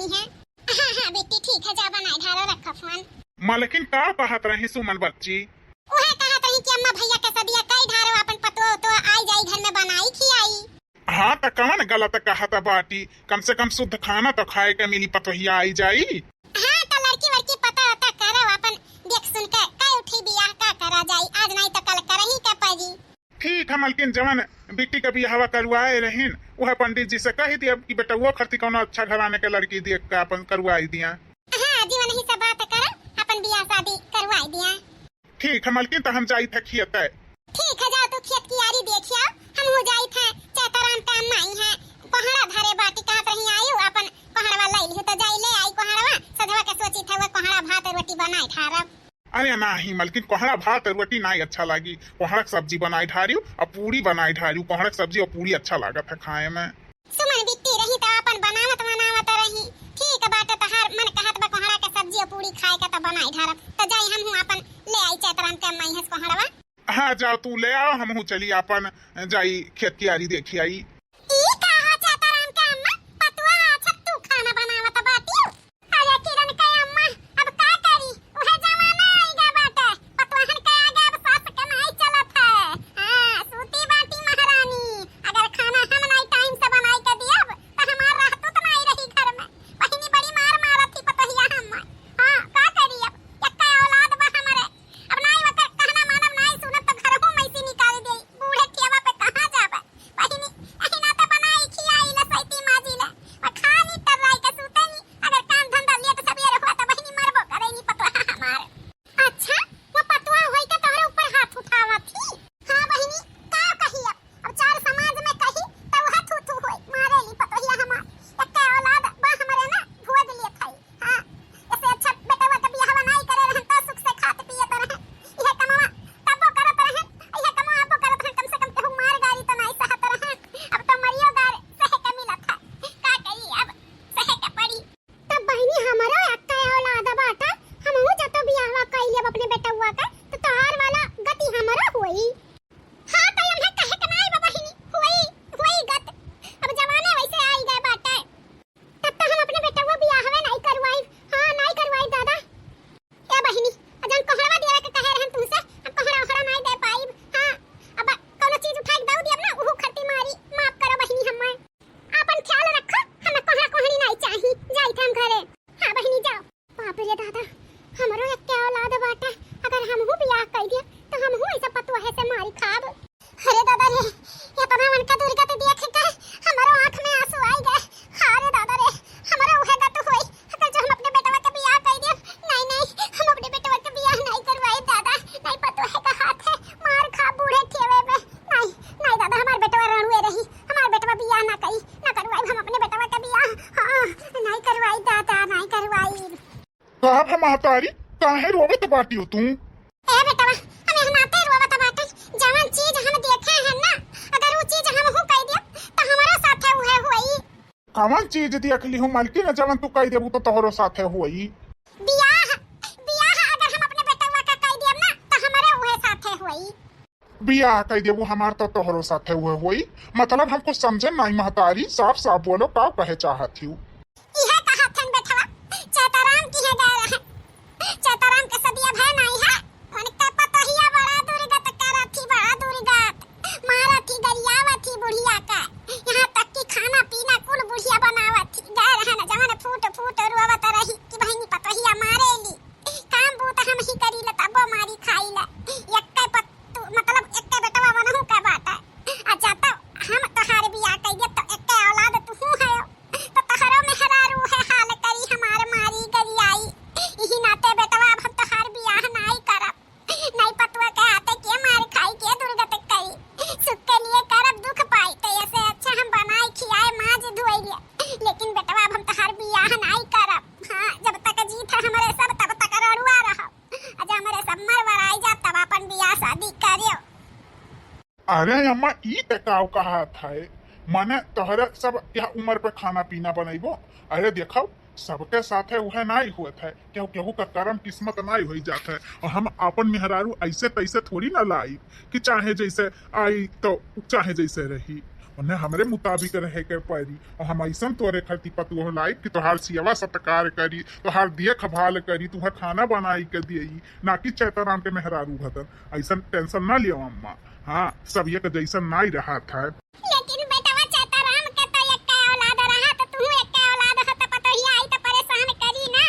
बनानी है। हाँ हाँ बेटी ठीक है, जा बनाई ढारो रखो फोन। लेकिन का कहत रही सुमन बच्ची? उहे कहत रही कि अम्मा भैया के सदिया कई ढारो अपन पतो तो आई जाई घर में बनाई खियाई। हाँ तो कौन गलत कहत बाटी, कम से कम शुद्ध खाना तो खाए के मिली, पतोहिया आई जाई। हाँ तो लड़की वड़की पता होता करो अपन देख सुन के कई उठी बियाह का करा जाई, आज नहीं तो कल करही के पड़ी। ठीक है मलकिन, जवन बेटी का बियाह करवाए रहीन वह पंडित जी से कही दिया कि बेटा वो खर्ची कोनो अच्छा घराने के लड़की देख के अपन करवाई दिया। हाँ जीवन ही सब बात करो, अपन बियाह शादी करवाई दिया। ठीक है मलकिन, तो हम जाई थे खेते। ठीक है जाओ तू खेत की यारी देखियो, हम हो जाई थे चैतराम का माई है कोहड़ा धरे बाटी कहत रही आयु अपन कोहड़वा लई तो जाई ले आई कोहड़वा सधवा के सोची थे वो कोहड़ा भात रोटी बनाई ठारब। अरे नहीं मलकिन, कोहड़ा भात और रोटी नहीं अच्छा लगी, कोहड़ा सब्जी बनाई ढारियो और पूरी बनाई ढारियो। कोहड़ा सब्जी और पूरी अच्छा लागत है खाए में। सुमन बिट्टी रही तो अपन बनावत रही, ठीक बात तहार मन कहत बा कोहड़ा के सब्जी और पूरी खाए का तो बनाई ढारब। तो जाई हम अपन ले आई चैतराम के माई है कोहड़वा। हाँ जाओ तू ले आओ, हम चली अपन जाई खेत की यारी देखी आई। महतारी काहे रोवत बाटी हो तू? ए बेटवा हमें हनाते रोवत बाटे, जवन चीज हम देखे हैं ना अगर वो चीज हम हो कह दिया तो हमारा साथे उहे होई। कौन चीज देख ली हूं मालकिन, जवन तू कह देबू तो तोहरो साथे होई। बियाह बियाह अगर हम अपने बेटवा का कह दियम ना तो हमारे उहे साथे होई। बियाह कह देबू हमार तो तोहरो साथे उहे होई, मतलब हमको समझे नहीं महतारी, साफ साफ बोलो का कहे चाहत हूं। इहे कहत हन बेटवा चैतराम की है गए रहे, चैतराम के सदिया भय नहीं है, उनका पतोहिया बड़ा दुर्गत करथी, बड़ा दुर्गत मारथी गरियावथी बुढ़िया का, यहाँ तक कि खाना पीना कुल बुढ़िया बनावथी। गए रहे न जवन फूट फूट रोवत रही कि बहनी पतोहिया मारेली, काम बूत हम ही करी ल तबो मारी खाई ल, एक्के पत्तू मतलब एक्के बेटवा बनहु का बात है। अच्छा तो हम तोहार बियाह कह दे तो एक्के औलाद तू है तो तोहरो मेहरारू है हाल करी हमार मारी गरियाई, इही नाते बेटवा अब हम तोहार बियाह नहीं करब, नहीं पतवा के हाथे के मार खाई के दुर्गत करी, सुख के लिए करब दुख पाई, तो ऐसे अच्छा हम बनाई खियाए माज धोइले, लेकिन बेटवा अब हम तोहार बियाह नहीं करब। हां जब तक जीत है हमरे सब तब तक रड़ुआ रहब, आज हमरे सब मर वराई जा तब अपन बियाह शादी करियो। अरे अम्मा ई तकाव कहा था माने तोहरे सब क्या उम्र पे खाना पीना बनैबो। अरे देखो सबके साथे उहे नहीं हुए थे, केहू केहू का कर्म किस्मत नहीं हो जाता है, और हम अपन मेहरारू ऐसे तैसे थोड़ी ना लाई कि चाहे जैसे आई तो चाहे जैसे रही, उन्हें हमरे मुताबिक रहे के पड़ी और हम ऐसा तोरे खती पतुह लाई कि तोहार सियवा सत्कार करी, तोहार देख भाल करी, तुहर खाना बनाई के दियई, ना कि चैताराम के मेहरारू भतन। ऐसा टेंशन ना लियो अम्मा। हाँ, सब एक जैसा ना ही रहा था। लेकिन बेटवा चैताराम के तो एक औलाद रहा, तो तू एक औलाद ह, तो पतोहिया आई तो परेशान करी ना।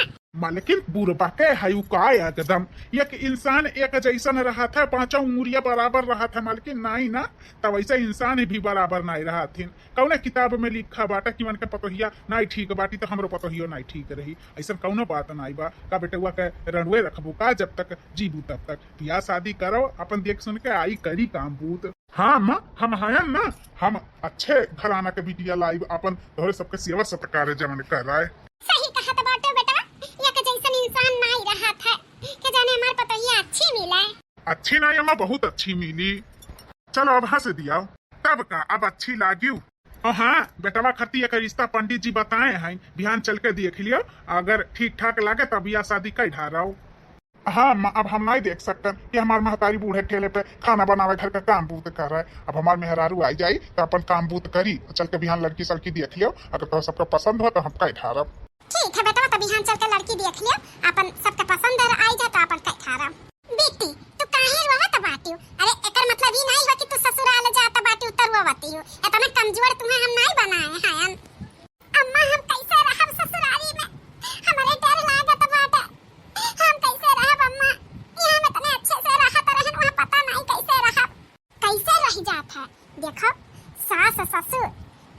लेकिन बुरबा के हयू का एकदम एक इंसान एक जैसन रहा था, पांचों उंगलिया बराबर रहा था, मालकिन नहीं ना, तब ऐसा इंसान भी बराबर नहीं रहा थी। कौने किताब में लिखा बाटा कि मन के पतोहिया नहीं ठीक बाटी तो हमरो पतोहियो नहीं ठीक रही, ऐसा कौनो बात नहीं बा। का बेटुआ के रणवे रखबू का, जब तक जीबू तब तक बियाह शादी करो, अपन देख सुन के आई करी काम बूत। हाँ अम्मा, हम हैं ना, हम अच्छे घराना के बिटिया लाइव अपन तोहरे सबके सेवा सत्कार जमन कर रहा है। सही कहा तो बाटे बेटा, एक जैसन इंसान नहीं रहा था कि जाने हमार पतोहिया अच्छी मिले। अच्छी नहीं अम्मा, बहुत अच्छी मिली। चलो अब हंस दिया तब का, अब अच्छी लागी। और हाँ बेटवा खती एक रिश्ता पंडित जी बताए हैं, बिहान चल के देख लियो, अगर ठीक ठाक लागे तब या शादी कई ढाराओ। हाँ अम्मा, अब हम नहीं देख सकते कि हमार महतारी बूढ़े ठेले पे खाना बनावे घर का काम बूत कर रहा है। अब हमार मेहरारू आई जाई तो अपन काम बूत करी, चल के बिहान लड़की सड़की देख लियो, अगर तो सबको पसंद हो तो हम कई ढारब। ठीक है बेटा, तब बिहान चल के लड़की देख लियो, अपन सबके पसंद आई जा तो अपन कई ढारब। बेटी तू काहे रोवत बाटी? अरे एकर मतलब ई नहीं हो कि तू ससुराल जात बाटी उतरवती हो, इतना कमजोर तुम्हें हम नहीं बनाए हैं। अम्मा हम कैसे रहब ससुराली में, हमारे डर लागत बाटे, हम कैसे रहब अम्मा? यहाँ में इतने अच्छे से रहत रहन, वहाँ पता नहीं कैसे रहब, कैसे रह जात है। देखो सास ससुर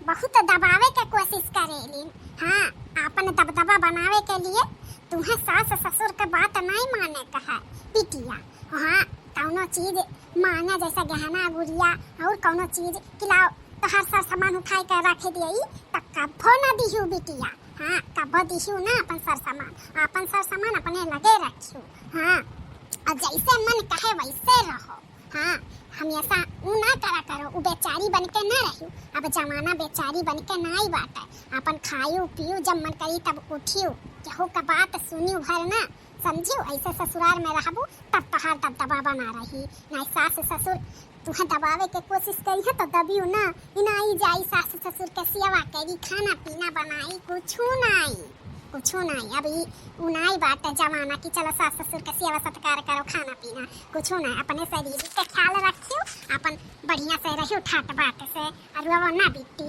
बहुत दबावे के कोशिश करेली, हाँ अपन दबदबा बनावे के लिए तुम्हें सास ससुर के बात नहीं माने का है बिटिया। हाँ कौनो चीज मांगे जैसा गहना गुड़िया और कौनो चीज खिलाओ तो हर सार सामान उठाई कर रखे दियई तो कभो न दिहू बिटिया। हाँ कभो दिहू ना अपन सर सामान अपने लगे रखियो। हाँ और जैसे मन कहे वैसे रहो। हाँ हमेशा ऊ ना करो, ऊ बेचारी बन के ना रहियो। अब जमाना बेचारी बन के नहीं बाटे, अपन खायू पियू जब मन करी तब उठियो, केहू का बात सुनियो भर ना, समझियो। ऐसे ससुराल में रहबू तब तहार दबदबा बना रही, नहीं सास ससुर तुम्हें दबावे के कोशिश करी है तो दबियो ना, इनाई जाई सास ससुर के सेवा करी, खाना पीना बनाई, कुछ नहीं। अभी उनाई बात जमाना की चलो सास ससुर के सेवा सत्कार करो, खाना पीना कुछ नहीं, अपने शरीर के ख्याल रखियो, अपन बढ़िया से रहियो ठाट बाट से, और वो ना बिट्टी।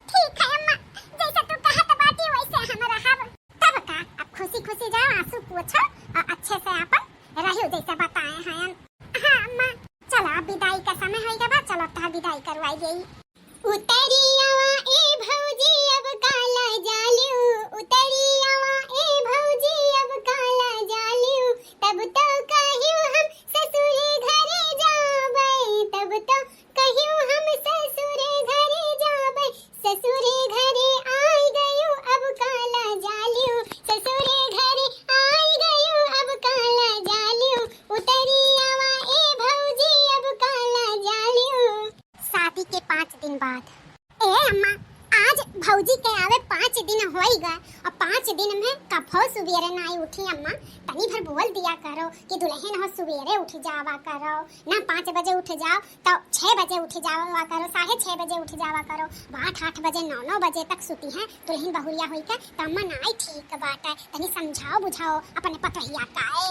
ठीक है अम्मा, जैसे तू कहत बाटी वैसे हम रहब। तब का अब खुशी खुशी जाओ, आंसू पोछो और अच्छे से अपन रहियो जैसे बताए हैं। हाँ अम्मा चलो अब विदाई का समय होइगा बा, चलो ता विदाई करवाई गई। उतरिया ए भौजी अब काला जालियो, उतरिया ए भौजी अब काला जालियो, तब तो कहियो हम ससुरे घरे जाबै, तब तो कहियो हम ससुरे घरे जाबै, ससुरे घरे आई गयो अब काला जालियो, ससुरे घरे आई गयो अब काला जालियो, उतरिया ए भौजी अब काला जालियो। शादी के 5 दिन बाद ए अम्मा, आज भौजी के आवे 5 दिन होइगा और 5 दिन में कभो सुबेरे नहीं उठी अम्मा। तनी भर बोल दिया करो कि दुल्हन हो सुबेरे उठ जावा करो ना, 5 बजे उठ जाओ तो 6 बजे उठ जावा करो, 6:30 बजे उठ जावा करो, 8 बजे 9 बजे तक सुती है दुल्हन बहुरिया होई के। तो अम्मा नहीं ठीक बात है, तनी समझाओ बुझाओ अपने पतोहिया काए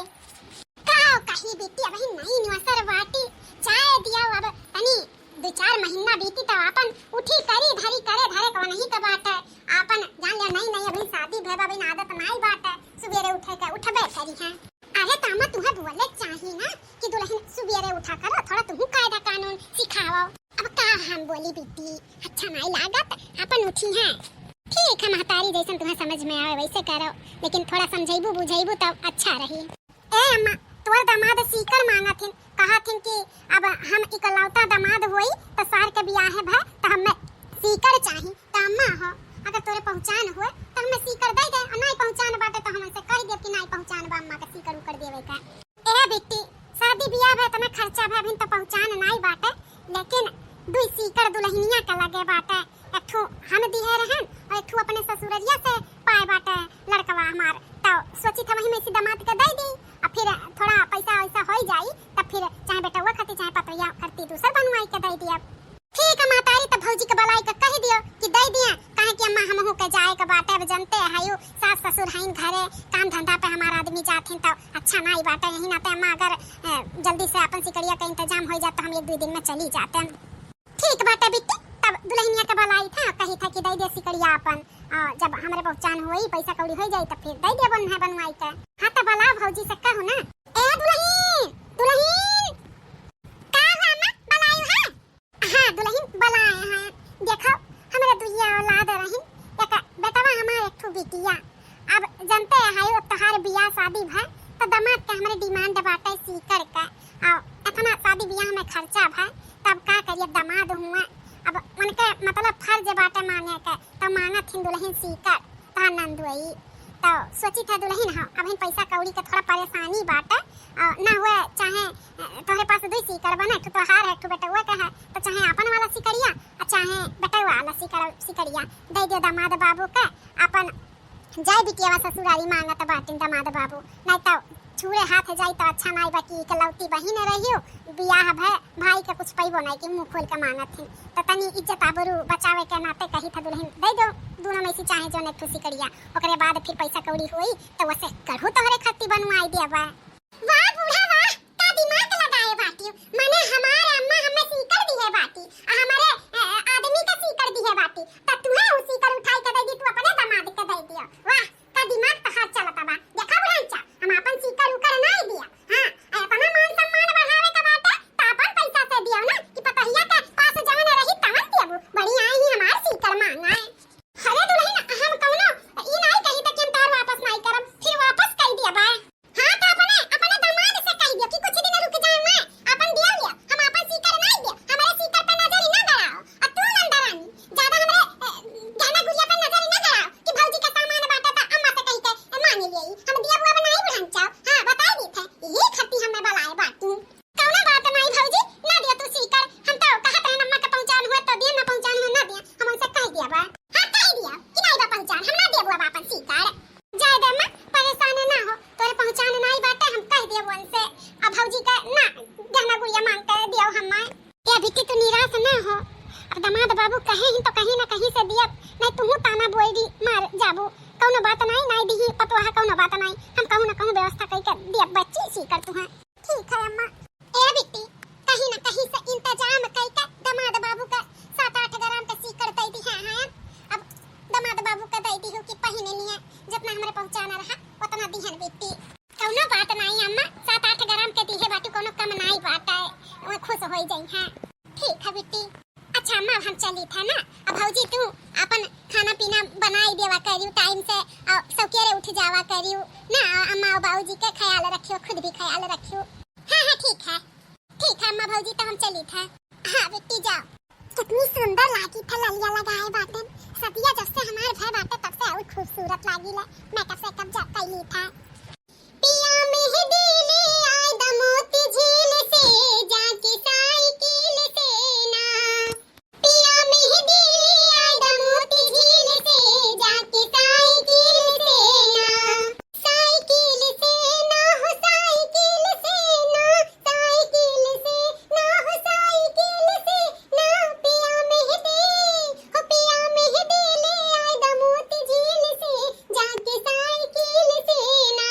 काओ कही बेटी अभी नहीं नुसर बाटी चाय दिया। अब तनी 2-4 महीना बीती तो अपन उठी करी धरी करे धरे को नहीं का बात है, अपन जान लिया नहीं अभी शादी भे अभी आदत नहीं बात है, सुबेरे उठे के उठबे करी है। अरे तामा तुम्हें बोले चाहिए ना कि दुल्हन सुबेरे उठा करो, थोड़ा तुम कायदा कानून सिखाओ। अब का हम बोली बेटी, अच्छा नहीं लागत अपन उठी है। ठीक है महतारी जैसन तुम्हें समझ में आवे वैसे करो, लेकिन थोड़ा समझाइबू बुझाइबू तब अच्छा रही। ए अम्मा तोर दामाद सीकर मांगथिन, कहथिन कि अब हम इकलौता दामाद होई तो सार के बियाह है भै तो हमें सीकर चाहिए। तो अम्मा हो अगर तोरे पहचान हुए तो हमें सीकर दे दे, और नहीं पहचान बाटे तो हमसे कह दे कि नहीं पहचान बा अम्मा के सीकर उकर देवे का। ए बेटी शादी बियाह भै तमे खर्चा भै अभी तो पहचान नहीं बाटे, लेकिन 2 सीकर दुल्हनिया का लगे बाटे, एकठो हम दिए रहन और एकठो अपने ससुररिया से पाए बाटे लड़कवा हमार। तो सोची था वही में से दामाद के दे दी, और फिर थोड़ा पैसा वैसा हो जाई तब फिर चाहे बेटा हुआ खाती चाहे पतोहिया करती दूसर बनवाई के दे दिया। ठीक है मातारी, तो भौजी के बलाई बाटे अब जनते हयू सास ससुर हईन घरे काम धंधा पे हमारा आदमी जाथिन तो अच्छा नहीं बाटे यही नाते अम्मा अगर जल्दी से अपन सिकड़िया का इंतजाम हो जाता हम 1-2 दिन में चली जाते। ठीक बाटे बिट्टी तब दुल्हनिया के बुलाई था कही था कि दे दे सिकड़िया अपन जब हमारे पहचान होई पैसा कौड़ी हो जाई तब फिर दे दे बनवाई के। हां तो बुला भौजी से कहू ना ए दुल्हन दुल्हन का हुआ अम्मा बुलाई है। हां दुल्हन बुलाए हैं देखो हमारे दुइया औलाद रही एक बेटवा हमारे एक ठो बिटिया अब जनते है वो तोहार बियाह शादी भा तो दामाद के हमारे डिमांड बाटे सीकर का और इतना शादी बियाह में खर्चा भा तब का करिए दामाद हुआ अब उनके मतलब फर्ज बाटे मांगे के तो मांगत हिन दुल्हन सीकर ता नंदुई तो सोची था दुल्हन हां अब इन पैसा कौड़ी के थोड़ा परेशानी बाटे ना हुए चाहे तोहरे पास 2 सीकर बने तो हार है तो बेटवा का है तो चाहे अपन वाला सिकड़िया चाहे बेटवा वाला सिकड़िया दे दे दामाद बाबू के अपन जाय बिटिया ससुरारी मांगत बाटिन दामाद बाबू नहीं तो छुरे हाथ जाई तो अच्छा नहीं बाकी इकलौती बहिन रहियो बियाह भाई के कुछ पैबो नहीं कि मुंह खोल के मांगत थी तो तनी इज्जत आबरू बचावे के नाते कही था दुल्हन दे दो दोनों में से चाहे जो ने खुशी करिया ओकरे बाद फिर पैसा कौड़ी होई तो वैसे करहु तोहरे खत्ती बनवाई देबा। वाह बूढ़ा वाह का दिमाग लगाए बाटी माने हमारे अम्मा हमें सीकर दी है बाटी हमारे आदमी का सीकर दी है बाटी त तुम्हें उसी कर उठाई के दे दी तू अपने दामाद के दे दियो। वाह का दिमाग तो हाथ चलता बा देखा बुढ़ांचा हम अपन सीकर उकर नहीं दिया हां अपना मान सम्मान बढ़ावे का बाटे त अपन पैसा से दियो ना कि पतहिया के पास जवन रही तवन देबू बड़ी आई ही हमार सीकर मांगा है। अरे दुल्हन हम कौनो ई नहीं कही त कि हम तार वापस नहीं करब फिर वापस कह दिया बा हां तो अपने दामाद से कह दियो कि कुछ दिन रुक जाए मैं अपन दिया लिया हम अपन सीकर नहीं दिया हमारे सीकर पे नजर ही ना गड़ाओ और तू नंदरानी ज्यादा हमरे गहना गुड़िया पे नजर ही ना गड़ाओ कि भौजी का सामान बाटा था अम्मा से कही के मांग लिए हम दिया बुआ बनाई बुढ़ंचा हां बता दी थे यही खत्ती हमने बलाए बातू कौना बात नहीं भौजी ना दिया तू सीकर हम तो कहत है अम्मा के पहचान हुए तो दिया ना पहचान हुए ना दिया हम उनसे कह दिया बा हां कह दिया कि नहीं बा पहचान हम ना देबो अपन सीकर जाय दे अम्मा परेशान ना हो तोरे पहचान नहीं बाटे हम कह देबो उनसे अब भौजी का ना गहना गुड़िया मांग के दियो हम ये बिटी तो निराश ना हो अब दामाद बाबू कहे ही तो कहीं ना कहीं से दिया नहीं तू ताना बोएगी मार जाबू कौनो बात नहीं दी पतवाहा कौनो बात नहीं हम कहू ना कहू व्यवस्था कई के दिया बच्ची सीकर तू है ठीक है अम्मा। ए बिटी कहीं ना कहीं से इंतजाम कई के दामाद बाबू का 7-8 ग्राम का सीकर दे दी है अब दामाद बाबू का दे दी हो कि पहिने नहीं जितना हमरे पहुंचाना रहा उतना दिहन बिटी कौनो बात नहीं अम्मा 7-8 ग्राम के दिहे बाटी कोनो कम नहीं बाटा है वो खुश हो जाई है ठीक है बिटी। अच्छा अम्मा हम चली था ना अब भौजी तू अपन खाना पीना बनाई देवा करियो टाइम से और सौकेरे उठ जावा करियो ना अम्मा और बाबूजी के ख्याल रखियो खुद भी ख्याल रखियो। हां ठीक है अम्मा भौजी तो हम चली था हां बेटी जाओ। कितनी सुंदर लागी था ललिया लगाए बाटन सदिया जब से हमारे भाई बाटे तब से और खूबसूरत लागी ले मैं कब से कब जा कैली था पिया मेहंदी ले आए दमोती झील से जाके साइकिल से ना पिया मेहंदी ले आए दमोती झील से जाके साइकिल से ना साइकिल से ना हो साइकिल से ना साइकिल से ना हो साइकिल से ना पिया मेहंदी ले आए दमोती झील से जाके साइकिल से ना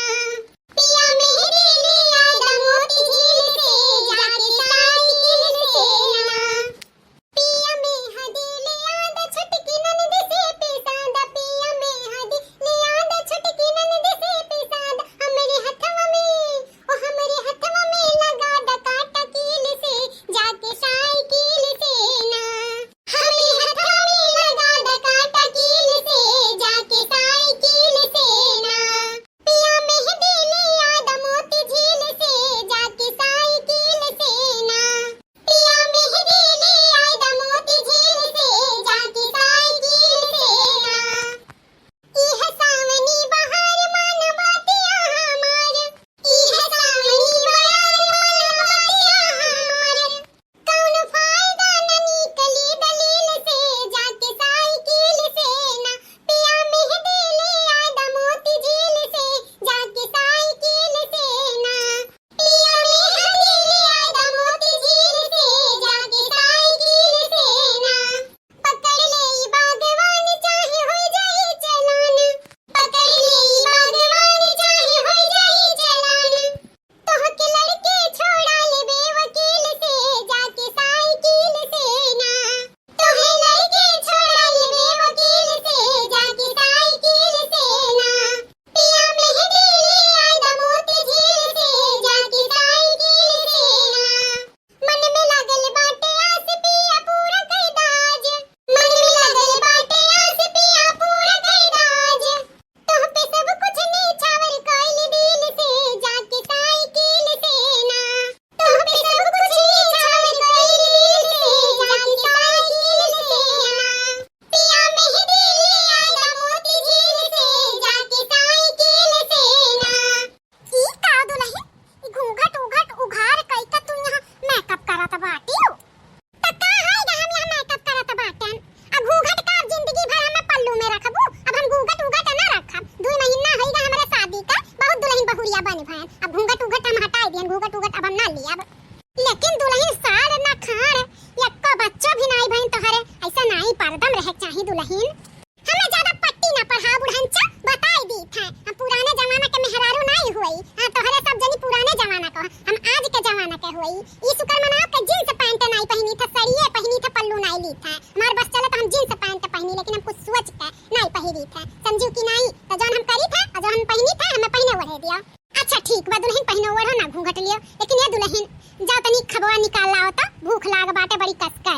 कही था समझू कि नहीं तो जौन हम करी था और जौन हम पहनी था हमें पहने ओढ़े दिया। अच्छा ठीक बा दुल्हन पहने ओढ़ो ना घूंघट लियो, लेकिन ये दुल्हन जाओ तनी खबवा निकाल लाओ तो भूख लाग बाटे बड़ी कसका।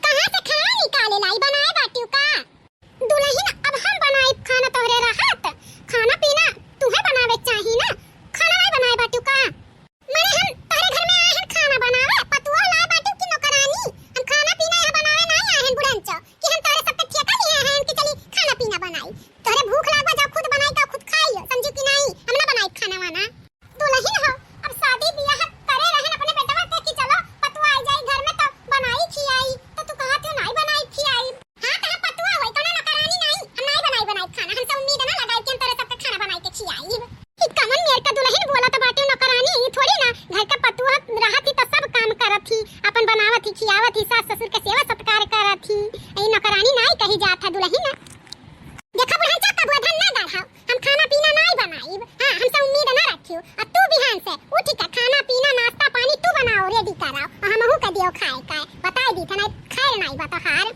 कहां से खाना निकाले लाई बनाए बाटियो का दुल्हन? अब हम बनाए खाना तोहरे रहत, खाना पीना तुम्हें बनावे चाहिए ना, खाना नहीं बनाए बाटियो का? माने हम तारे घर में आए हैं खाना बनावे, पतुआ लाए बाटियो की नौकरानी, हम खाना पीना यहाँ बनावे नहीं आए हैं बुढ़ंचो कि हम तारे सबके ठेका लिए हैं कि चली खाना पीना बनाई। तोरे भूख लागबा जाओ खुद बनाई का खुद खाइयो, समझी कि नहीं? हम ना बनाई खाना वाना। दुल्हन हो अब शादी ब्याह करे रहन अपने बेटवा के कि चलो पतुआ आ जाई घर में तो बनाई खियाई, तो तू कहत हो नहीं बनाई खियाई। हां कहां पतुआ होई तो ना नौकरानी नहीं, हम नहीं बनाई खाना, हमसे उम्मीद ना लगाई कि हम तारे सबके खाना बनाई के खियाई। ई कमन मेर का दुल्हन बोला तो बाटे नौकरानी, ई थोड़ी ना घर का पतुआ रहती तो सब काम करत थी, अपन बनावत थी खियावत थी, सास ससुर के सेवा सत्कार करत थी। ई नौकरानी नहीं कही जात है दुल्हन। देखा बुढ़न चा कबुआ धन ना गढ़ाओ, हम खाना पीना नहीं बनाई, हां हमसे उम्मीद ना रखियो। अब तू बिहान से उठ के खाना पीना नाश्ता पानी तू बनाओ रेडी कराओ और हमहू के दियो खाए का बताई दी थना खाए नहीं बता हार।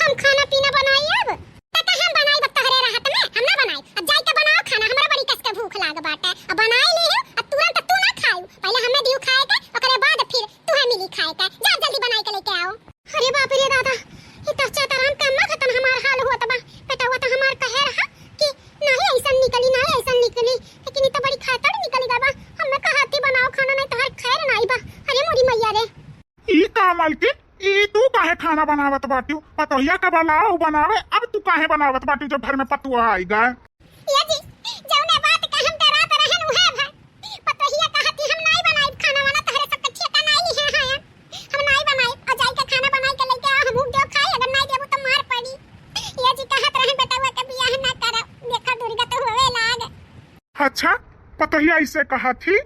हम खाना पीना बनाई अब तक हम बनाई बता हरे रहत में हम ना बनाई, अब जाई के बनाओ खाना, हमरा बड़ी कस के भूख लाग बाटे, अब बनाई ले अब तुरंत तू ना खाऊ, पहले हमें दियो खाए के ओकरे बाद फिर तुहे मिली खाए का, जा जल्दी बनाई के लेके आओ। अरे बाप रे दादा ई तो चाताराम का ना खतन हमार हाल होत बा, बेटा तो हमार कहे रहा कि नहीं ऐसा निकली नहीं ऐसा निकली, लेकिन ई तो बड़ी खातर निकल गई बा। हमें कहती बनाओ खाना नहीं तो हर खैर नहीं बा। अरे मोरी मैया रे ई का मालकिन ई तू काहे खाना बनावत बाटियो? पतोहिया का बनाओ बनावे, अब तू काहे बनावत बाटियो जब घर में पतुआ आई गए? ये जी जौने बात का हम डरात रहन उहे भाई पतोहिया कहती हम नहीं बनाई खाना वाना तहरे सबके ठेका नहीं ली है हम नहीं बनाई और जाई के खाना बनाई के लेके आ हम देव खाई, अगर नहीं देबू तो मार पड़ी। ये जी कहत रहन बेटा वो के बियाह ना कर, देखा दुर्गा तो होवे लाग। अच्छा पतोहिया इसे कहा थी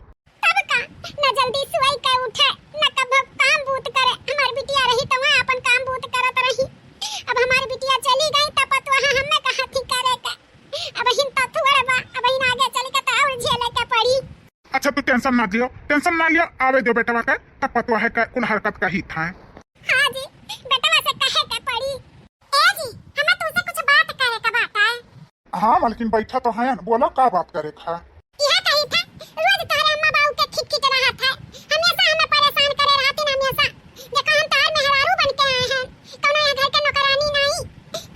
तब का ना जल्दी सुई के उठे ना कब काम बूत करे, हमार बिटिया रही तो वहां अपन काम बूत करत रही। अब हमारी बिटिया चली गई त पतवा हमें कहा थी करे के, अब हिन त थोड़ा बा अब हिन आगे चली के त और झेले के पड़ी। अच्छा तू टेंशन ना लियो, टेंशन ना लियो, आवे दो बेटवा के तब पतुआ है का कौन हरकत का ही था। हां जी बेटवा से कहे के पड़ी। ए जी हमें तुमसे कुछ बात करे का बात है। हां मालकिन बैठा तो है, बोलो का बात करे खा? यह कही था रोज तोहरे अम्मा बाबू के खिट रहा था, हमेशा हमें परेशान करे रहती ना, हमेशा देखो हम तार मेहरारू बन के आए हैं, कौनो ये घर के नौकरानी नहीं,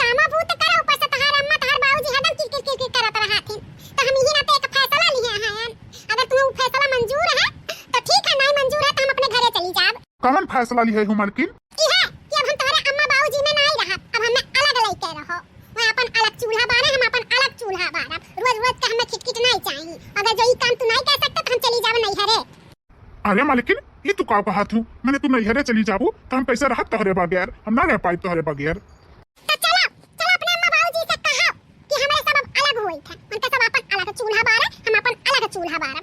कामा भूत करे ऊपर से तोहर अम्मा तोहर बाबूजी हरदम किर करत रहथिन, तो हम यही ना पे एक फैसला लिए हैं। अगर तुम्हें फैसला मंजूर है तो ठीक है, नहीं मंजूर है तो हम अपने घरे चली जाब। कौन फैसला ली है मालकिन? ई है कि अब हम तोहरे अम्मा बाबूजी में नहीं रहा, अब हमें अलग लेके रहो, वहां अपन अलग चूल्हा बारे हम अपन अलग चूल्हा बारे, रोज रोज के हमें खिट नहीं चाहिए। अगर जो ये काम तू नहीं कर सकता तो हम चली जाब नहीं हरे। अरे मालकिन ये तू का कहा थू? मैंने तू नैहरे चली जाबू तो हम कैसे रहत तोहरे बगैर, हम ना रह पाई तोहरे बगैर। तो चलो चलो अपने अम्मा बाबूजी से कहो कि हमारे सब अब अलग हुई थे, उनके सब अपन अलग चूल्हा बारे हम अपन अलग चूल्हा बारे,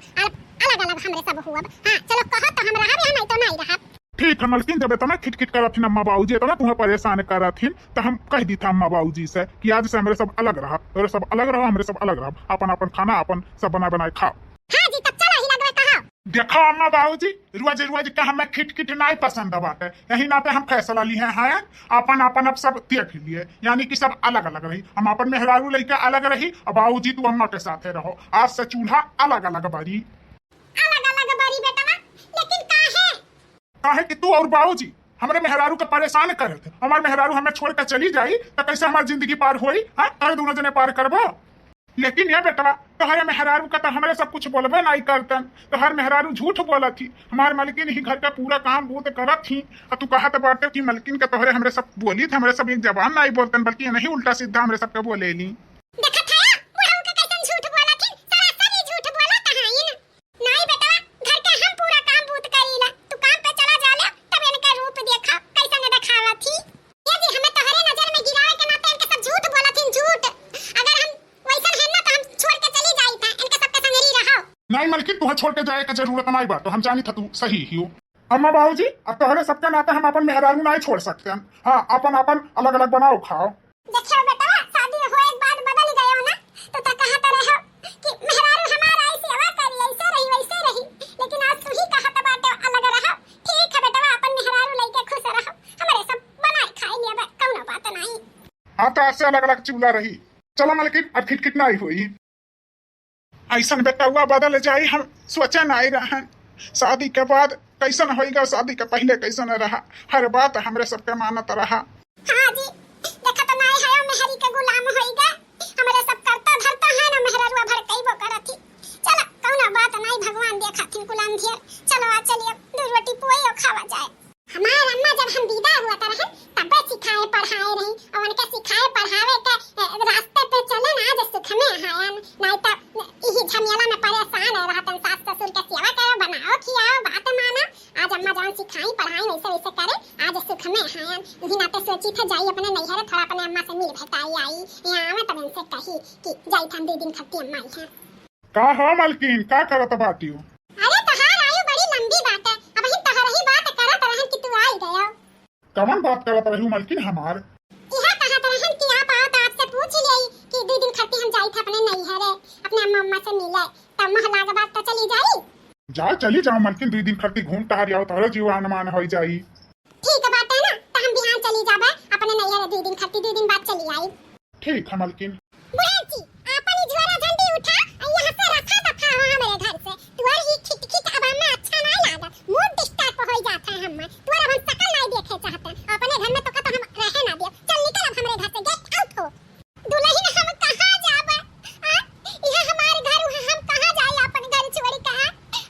अलग अलग हमरे सब हुआ। हां चलो कहो तो हम रहा नहीं तो नहीं रहा। ठीक है मालकिन, जब इतना खिटखिट करत थी अम्मा बाबूजी तो तुम्हें परेशान करत थी तो हम कह दी था अम्मा बाबूजी से कि आज से हमारे सब अलग रहा, तोरे सब अलग रहो हमारे सब अलग रहो, अपन अपन खाना अपन सब बना बनाए खाओ। हां जी तब चलो ही लगवे कहो। देखो अम्मा बाबूजी रोज रोज का हमें खिटखिट नहीं पसंद बाटे, यही नाते हम फैसला लिए हैं अपन अपन अब सब देख लिए, यानी कि सब अलग अलग रही, हम अपन मेहरारू लेके अलग रही और बाबूजी तू अम्मा के साथे रहो, आज से चूल्हा अलग अलग बरी। अलग अलग बड़ी बेटवा, लेकिन काहे कि तू और बाबूजी हमारे मेहरारू के परेशान करे थे, हमारे मेहरारू हमें छोड़ कर चली जाई तो कैसे हमारी जिंदगी पार होई? हाँ तारे दोनों जने पार करबो। लेकिन ये बेटवा तोहरे मेहरारू का तो हमारे सब कुछ बोलबे नहीं करतन, तो हर मेहरारू झूठ बोला थी, हमारे मालकिन ही घर का पूरा काम बूत करत थी, और तू कहा तो बाटे कि मालकिन के तोहरे हमरे सब बोली थे, हमारे सब एक जबान नहीं बोलतन बल्कि नहीं उल्टा सीधा हमरे सब के बोले ली। देखा था बुढ़ऊ के कैसन झूठ बोला थी, सरासर ही झूठ बोला कहां नहीं बेटवा, घर का हम पूरा काम बूत करीला, तू काम पे चला जाला तब इनका रूप देखा कैसन दिखावा थी। ये जी हमें तोहरे नजर में गिरावे के नाते इनके सब झूठ बोला थी, झूठ। अगर हम वैसन है ना तो हम छोड़ के चली जाई था, इनके सब के संग ही रहो। नहीं मालकिन तुम्हें छोड़ के जाए का जरूरत नहीं बा, तो हम जानी था तू सही ही हो। अम्मा बाबूजी अब तोहरे सबके नाते हम अपन मेहरारू नहीं छोड़ सकते हैं, हाँ अपन अपन अलग अलग बनाओ खाओ। देखो बेटा शादी हो एक बात बदल गए हो ना, तो कहता रहो कि मेहरारू हमारा ऐसे सेवा करी ऐसे रही वैसे रही, लेकिन आज तू ही कहता बाटे अलग रहो। ठीक है बेटा अपन मेहरारू लेके खुश रहो, हमारे सब बनाए खाए लिया बस कौनो बात नहीं। हाँ तो आज से अलग अलग चूल्हा रही, चला मालकिन अब खिटखिट नहीं हुई। ऐसा बेटुआ बदल जाई हम सोचे नहीं रहन। शादी के बाद कैसन होएगा, शादी के पहले कैसन रहा, हर बात हमरे सबके मानत रहा। हाँ जी, देखा तो नहीं है मेहरी के गुलाम होइगा, हमरे सब करता धरता है ना मेहररुआ भड़कइबो करथी। चला कौनो बात नहीं, भगवान देखथिन गुलाम धियर। चलो आ चलिए दो रोटी पोई और खावा जाए। हमार अम्मा जब हम विदा हुआ तरह तब सिखाए पढ़ाए रही और उनके सिखाए पढ़ावे के रास्ते पे चले ना आज सुख में हायन, नहीं तो इही झमेला में परेशान रहतन। सास ससुर के सेवा करो, बनाओ खियाओ, बात मानो। आज अम्मा जान सिखाई पढ़ाई वैसे वैसे करे, आज सुख में हायन। इही नाते सोची थे जाई अपने नैहर थोड़ा अपने अम्मा से मिल भेटाई आई यहाँ आवे तब उनसे कही कि जाई हम 2 दिन खत्ती अम्मा यहाँ। का हो मालकिन का करत बाटियो? अरे तहार आयु बड़ी लंबी बात है, अब ही तहर ही बात करत रहन कि तू आई गयो। कवन बात करत रहू मालकिन हमार? इहा कहत रहन कि आप आओ तो आपसे पूछ लेई कि 2 दिन खत्ती हम जाई थे अपने नैहर अपने अम्मा अम्मा से मिले, तब महला के बात तो चली जाई। जा चली जाओ मालकिन, 2 दिन खत्ती घूम टहर आओ तोहरे जीवन मान हो जाई। ठीक है बात है ना, तो हम बिहान चली जाबे अपने नैहर 2 दिन खत्ती 2 दिन बाद चली आई। ठीक है मालकिन। बुढ़ाची आपन झोरा झंडी उठा और यहाँ से रखा दफा हो हमरे घर से। तुअर ही खिट अब हमें अच्छा नहीं लागत, मूड डिस्टर्ब हो जाता है हमें। तुअर अब हम शकल नहीं देखे चाहते, अपने घर में तो कतो हम रहे ना दियो। चल निकल अब हमरे घर से, गेट आउट हो। दुल्हन हम कहां जाबे? यह हमारे घर है, हम कहां जाए अपन घर छोड़ के?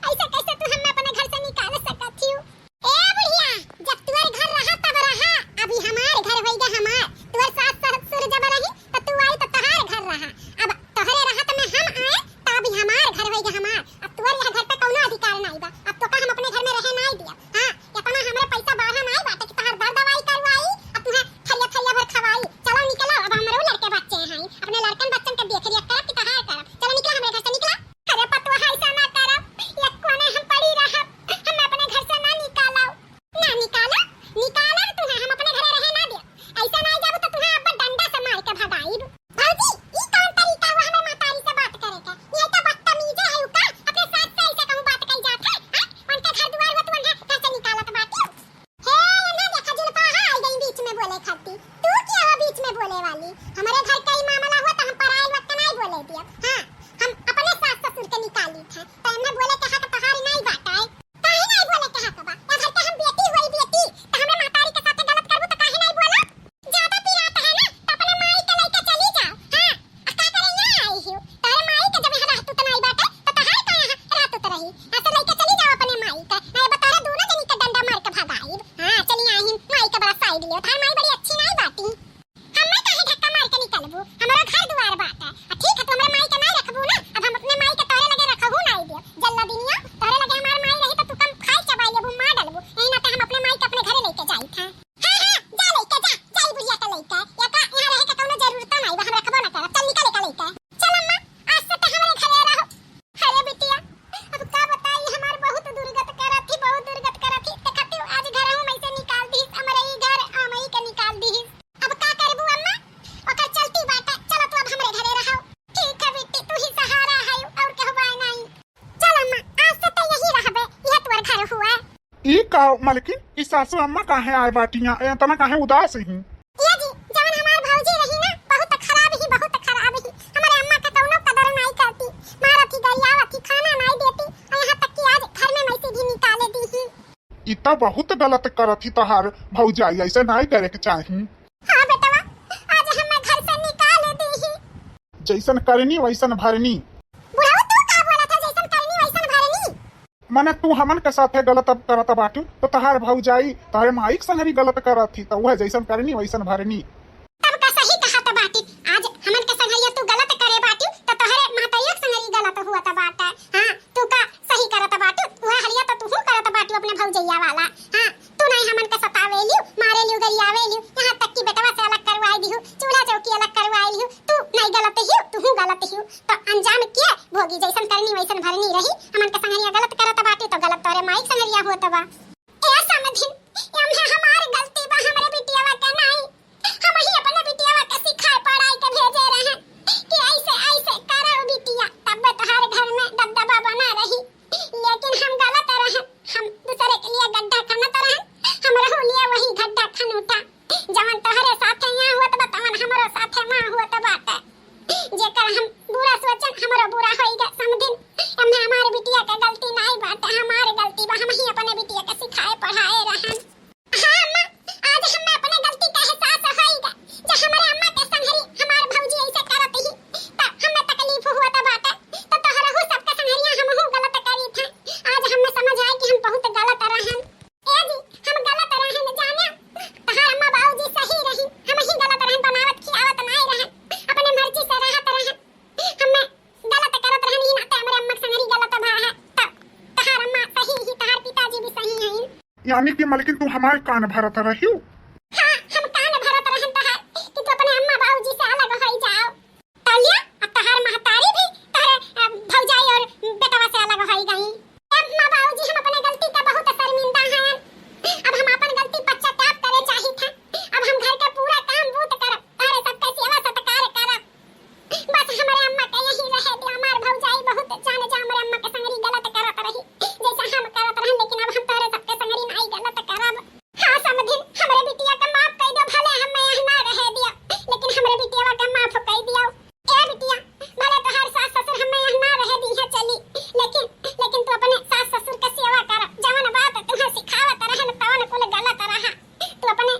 ऐसे कैसे तू हमें अपने घर से निकाल सकत हियो? ए बुढ़िया, जब तुअर घर रहा तब रहा, अभी हमारे घर होइगा हमार। तुअर सास ससुर जब रही तो तू आई तो तहार घर रहा, अब तोहरे रहा तो मैं हम आए तो अभी हमार घर होइगा हमार। अब तुअर यह घर पे कौनो अधिकार नहीं बा, अब तो का हम अपने घर में रहे नहीं दिया। हां इतना हमरे पैसा बढ़ा नहीं बाटे कि तहार दर दवाई करवाई, अब तुम्हें थैया थैया भर खवाई। चलो निकलो, अब हमरो लड़के बच्चे हैं, अपने लड़कन बच्चन के देख रिया कर कि तहार कर। चलो निकलो हमरे घर से, निकलो। अरे पतवा ऐसा ना करो, ये कोने हम पड़ी रह, हम अपने घर से ना निकालो, ना निकालो निकालो तुम्हें हम अपने घर रहे ना दे। ऐसा नहीं जाबो तो तुम्हें अब डंडा से मार के भगाई। भौजी ई कौन तरीका हुआ हमें मातारी से बात करे का? ये तो बदतमीज है उका, अपने सास से ऐसे कहूं बात कई जात है। उनके घर द्वार हो तू उन्हें घर से निकालत बाटी। हे ना देखा जुल्फा है आई गई बीच में बोले खाती। तू क्या हो बीच में बोले वाली? हमारे घर का ही मामला हुआ तो हम पराई वक्त नहीं बोले दिया। हां हम अपने सास ससुर के निकाली थे तो हमने बोले के हक तहारी नहीं बात है। काहे नहीं बोले के हक बा? या घर के हम बेटी हुई बेटी तो हमें मातारी के साथ गलत करबो तो काहे नहीं बोला? ज्यादा पिराता है ना तो अपने माई के लेके चली जाओ। हां का करे ना आई हूं तारे माई के जब रहतु त नहीं बाटे तो तहार का रहतु त रही। ऐसे लेके चली जाओ अपने माई का, मैं बतारे दोनों जनी के डंडा मार के भगाई। हां चली आई हूं, माई के बड़ा साइड लियो, थार माई बड़ी अच्छी नहीं बाटी। हमें काहे धक्का मार के निकलबू? हमारा घर द्वार बाटे। ठीक है तो हमरे माई के नहीं रखबू ना, अब हम अपने माई के तोरे लगे रखहू नहीं दियो। जल्ला दिनिया तोरे लगे हमार माई रही तो तू कम खाई चबाई लेबू, मार डालबू। एही नाते हम अपने माई के अपने घरे लेके जाई था। हां हां जा लेके जा, जाई बुढ़िया के लेके। या का यहां रहे के कोनो जरूरत नहीं बा, हम रखबो ना करब। चल निकल के लेके चल अम्मा, आज से तो हमरे घरे रहो। अरे बिटिया अब का बताई, हमार बहुत दुर्गत करत थी, बहुत दुर्गत करत थी। देखती आज घर हूं मैं से निकाल दी, हमरे ही घर आमई के निकाल दी। अब का करबू अम्मा? ओकर चलती बाटे, चलो तू अब हमरे घरे रहो। ठीक है बेटी, तू ही सहारा है और कहबा नहीं। चल अम्मा आज से तो यही रहबे, यह तोर घर हुआ। ई का मालकिन ई सासू अम्मा काहे आए बाटिया? तना काहे उदास ही? ये जी जवन हमार भौजी रही ना बहुत खराब ही, बहुत खराब ही। हमारे अम्मा का कौनो कदर नहीं करती, मारती गरियावती, खाना नहीं देती और यहाँ तक कि आज घर में मैं सीधी निकाले दी ही। ई तो बहुत गलत करत ही तोहार भौजाई, ऐसे नहीं करे के चाही। हां बेटवा आज हमें घर से निकाल दी ही। जैसन करनी वैसन भरनी। बुढ़ाऊ तू का बोला था जैसन करनी वैसन भरनी? मने तू हमन के साथे गलत अब करत बाटू तो तहार भौजाई तोहरे माई के संग भी गलत करत थी, तो वह जैसन करनी वैसन भरनी। तब का सही कहा था बाटी, आज हमन के संग तू गलत करे बाटी तो तोहरे माताइया के संग गलत हुआ था बाटा। हां तू का सही करत बाटी, वह हलिया तो तू करत बाटी अपने भौजैया वाला। हां तू नहीं हमन के सतावेलियो, मारेलियो, गरियावेलियो, यहां तक कि बेटवा से अलग करवाई दिहु, चूल्हा चौकी अलग करवाई लिहु। तू नहीं गलत हियो, तू गलत हियो, तो अंजाम क्या भोगी? जैसन करनी वैसन भरनी रही। हमन के संग गलत करत बाटी तो गलत तोरे माई के संग होत बा। ए समझिन एमे हमार गलती बा, हमरे बिटियावा के नहीं। हम ही अपने बिटियावा के सिखाए पढ़ाई के भेजे रहे कि ऐसे ऐसे करो बिटिया, तब तोहार घर में दबदबा बना रही। लेकिन हम गलत रहे, हम दूसरे के लिए गड्ढा खनत रहे, हमरे लिए वही गड्ढा खनूटा। जवन तोहरे साथे यहाँ हुआ तब तवन हमरो साथे मां हुआ तब बाटे। हमारा बुरा होइगा समझिन। एमे हमार बिटिया के गलती नहीं बाटे, हमार गलती बा, हम ही अपने बिटिया के सिखाए पढ़ाए रहन। हां अम्मा, आज हमें अपने गलती का एहसास होइगा। जब हमारे अम्मा के संगरी हमार भौजी ऐसे करत ही त हमें तकलीफ हुआ त बाटे, तो तोहरा हो सब के संगरिया हम हो गलत करी था। आज हमें समझ आए कि हम बहुत गलत रहन। ए जी हम गलत रहन जाने, तहार अम्मा बाबूजी सही रही, हम ही गलत रहन, बनावत खियावत नहीं रहन, अपने मर्जी से रहत रहन। हमें गलत करत रहन, ही नाते हमरे अम्मा के संगरी गलत भा है। तब तहार अम्मा सही ही, तहार पिताजी भी सही हैं। यानी कि मालकिन तू हमारे कान भरत रही। हां हम कान भरत रहन तहार कि तू अपने अम्मा बाबूजी से अलग होई जाओ। तलिया अब तहार महतारी भी तहार भौजाई और बेटवा से अलग होई गई। अम्मा बाबूजी हम अपने गलती का बहुत शर्मिंदा हैं। अब हम अपन गलती पश्चाताप करे चाही था। अब हम घर का पूरा काम बूत करब, तहरे सबके सेवा सत्कार करब। बस हमारे अम्मा के यही रहे दे। हमार भौजाई बहुत जाने जा हमारे अम्मा के संगरी गलत करत रही, जैसा हम करत रहन, लेकिन अब हम तहरे सबके संगरी नहीं गलत करब। हां समझिन, हमरे बिटिया के माफ कई दो, भले हमें यह ना रहे दिया, लेकिन हमरे बिटिया के माफ कई दियो। ए बिटिया, भले तोहार सास ससुर हमें यह ना रहे दी है चली, लेकिन तू अपने सास ससुर के सेवा कर। जवन बात तुम्हें सिखावत रहन तवन कुल गलत रहा। तू अपने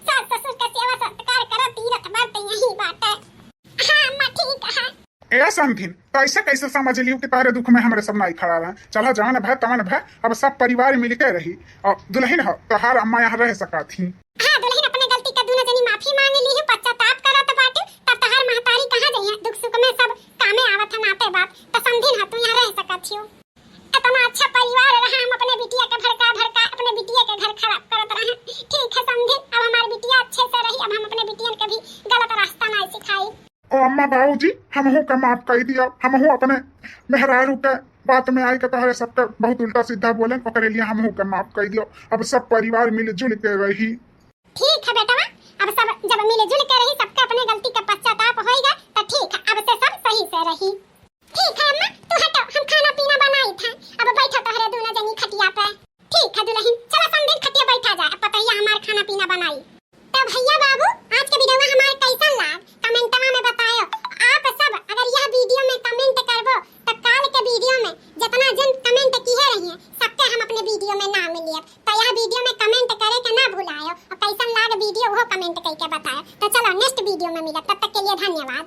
सास ससुर के सेवा सत्कार कर, तीरथ व्रत यही बात है। हां अम्मा ठीक है। ए समथिन तो ऐसे कैसे समझ लियो कि तारे दुख में हमरे सब नहीं खड़ा रहा। चला जवान भय तवन भय, अब सब परिवार मिल के रही और दुल्हन हो तोहार अम्मा यहाँ रह सका थी। हां दुल्हन अपने गलती का दोनों जनी माफी मांग ली है, पश्चाताप करत बाटे। तब तहार महतारी कहां गई है? दुख सुख में सब कामे आवत है नाते बात, तो समझिन ह तू यहाँ रह सकत छियो। इतना अच्छा परिवार रहा, हम अपने बिटिया के भड़का अपने बिटिया के घर खराब करत रहे। ठीक है समझिन, अब हमारी बिटिया अच्छे से रही, अब हम अपने बिटियन के भी गलत रास्ता नहीं सिखाई। ओ अम्मा बाबूजी हमहू के माफ कर दिया। हमहू अपने मेहरारू के बात में आई के तोहरे सबके बहुत उल्टा सीधा बोले, ओकरे लिए हमहू के माफ कर दियो। अब सब परिवार मिलजुल के रही। ठीक है बेटा, अब सब जब मिलजुल के रही, सबके अपने गलती का पश्चाताप होएगा, तो ठीक है अब से सब सही से रही। ठीक है अम्मा, तू हटो, हम खाना पीना बनाई था, अब बैठो तोहरे दोनों जनी खटिया पे। ठीक है दुल्हन, चलो समझिन खटिया बैठा जाए, पता ही हमार खाना पीना बनाई। तो भैया बाबू आज के वीडियो में हमारे कैसा लाग कमेंटवा में बताओ। आप सब अगर यह वीडियो में कमेंट करबो तो काल के वीडियो में जितना जन कमेंट किए रही हैं सबके हम अपने वीडियो में नाम लिए। तो यह वीडियो में कमेंट करे के ना भुलायो और कैसा लाग वीडियो वो कमेंट करके बताओ। तो चलो नेक्स्ट वीडियो में मिलत, तब तक के लिए धन्यवाद।